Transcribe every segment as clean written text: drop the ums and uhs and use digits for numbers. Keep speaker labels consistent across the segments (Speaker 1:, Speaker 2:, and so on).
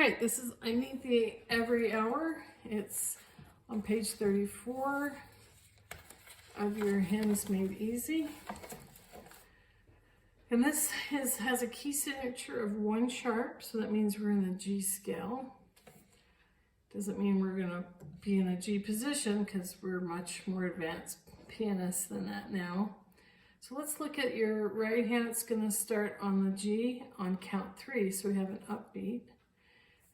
Speaker 1: right, this is I Need the Every Hour. It's on page 34 of your Hymns Made Easy. And this has a key signature of 1 sharp, so that means we're in the G scale. Doesn't mean we're going to be in a G position because we're much more advanced pianists than that now. So let's look at your right hand. It's going to start on the G on count 3, so we have an upbeat.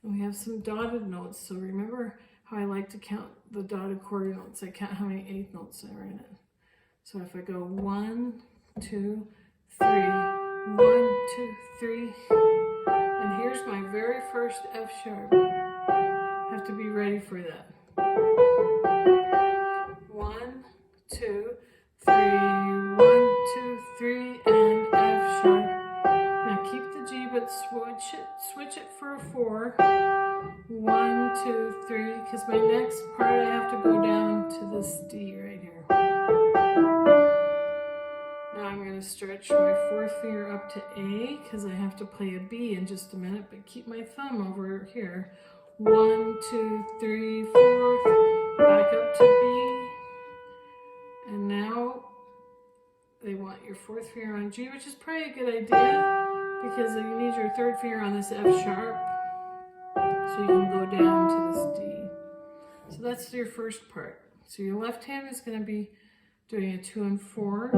Speaker 1: And we have some dotted notes, so remember how I like to count the dotted quarter notes. I count how many eighth notes are in it. So if I go 1, 2, 3, 1, 2, 3, and here's my very first F sharp. Have to be ready for that. 1, 2, 3, 1, 2, 3, and F sharp. Now keep the G, but switch it for a 4. 1, 2, 3, because my next part I have to go down to this D right here. Now I'm going to stretch my 4th finger up to A because I have to play a B in just a minute, but keep my thumb over here. 1, 2, 3, 4, back up to B. And now they want your 4th finger on G, which is probably a good idea because you need your 3rd finger on this F sharp so you can go down to this D. So that's your first part. So your left hand is going to be doing a 2 and 4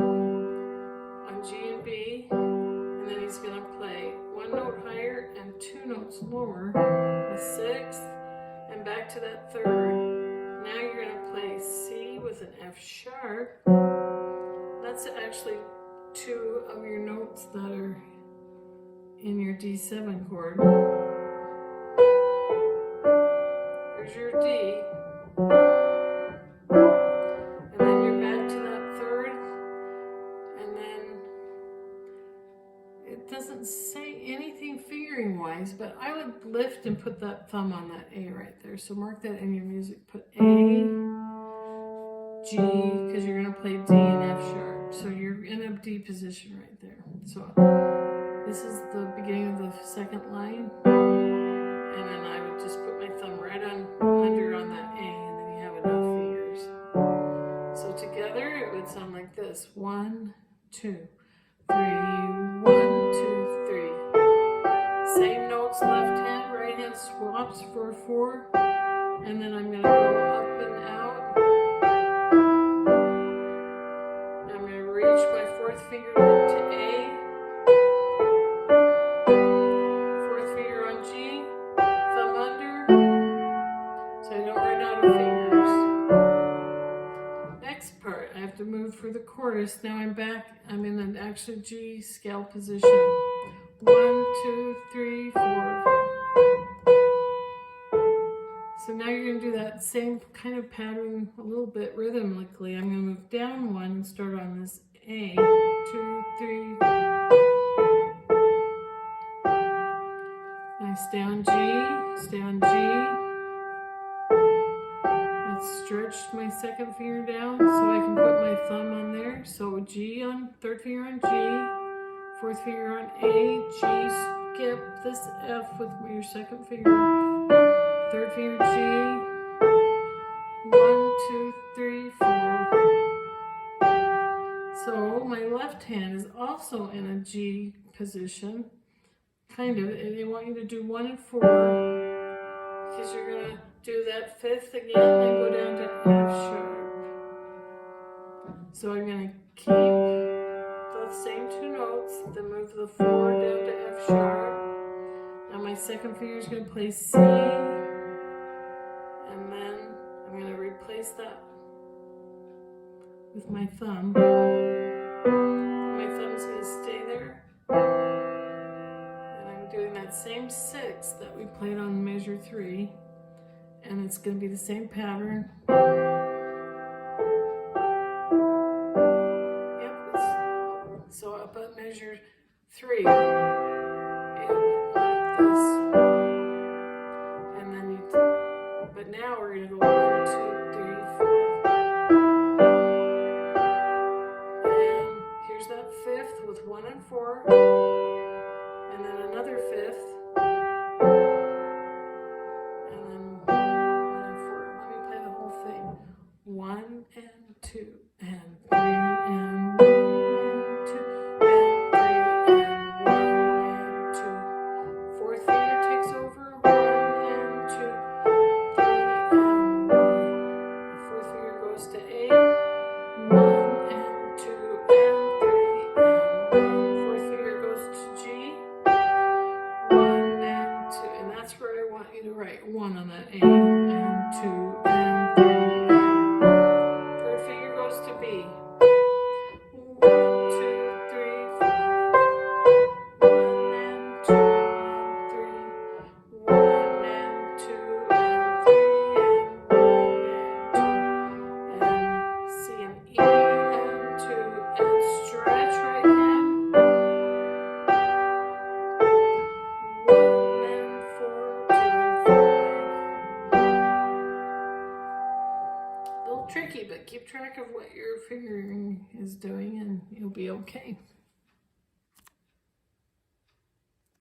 Speaker 1: on G and B, and then he's going to play 1 note higher and 2 notes lower, a 6th, and back to that 3rd. Now you're going to play C with an F sharp. That's actually 2 of your notes that are in your D7 chord. There's your D. And then you're back to that 3rd. And then it doesn't say anything fingering wise, but I would lift and put that thumb on that A right there. So mark that in your music. Put A, G, because you're going to play D and F sharp. So you're in a D position right there. So this is the beginning of the 2nd line. And then I would just put my thumb right under on that A, and then you have enough fingers. So together it would sound like this. 1, 2, 3, 1, 2, 3. Same notes, left hand, right hand swaps for 4. And then I'm going to go up and out. I'm going to reach my 4th finger to A. 4th finger on G. Thumb under. So I don't run out of fingers. Next part, I have to move for the chorus. Now I'm back. I'm in an actual G scale position. 1, 2, 3, 4. So now you're going to do that same kind of pattern a little bit rhythmically. I'm going to move down 1 and start on this A. 2, 3. I stay on G, stay on G. I stretched my 2nd finger down so I can put my thumb on there. So G on 3rd finger on G, 4th finger on A, G, skip this F with your 2nd finger, 3rd finger G, 1, 2, 3, 4. So my left hand is also in a G position, kind of, and they want you to do 1 and 4 because you're going to do that 5th again and go down to F sharp. So I'm going to keep the same 2 notes, then move the 4 down to F sharp. Now my 2nd finger is going to play C, and then I'm going to replace that with my thumb. My thumb's going to stay there. And I'm doing that same 6 that we played on measure 3. And it's going to be the same pattern. Yep. So up at measure 3, it went like this. And then but now we're going to go 1, 2, 3, 4. And here's that 5th with 1 and 4. And then another 5th. want you to write 1 on that A, and 2, and 3, and third finger goes to B. 1, 2, 3, 4. 1 and 2 and 3. 1 and 2 and 3 and 1 and 2 and C and E and 2 and stretch right hand. 1 and 4, 2 and 5. A little tricky, but keep track of what your fingering is doing and you'll be okay.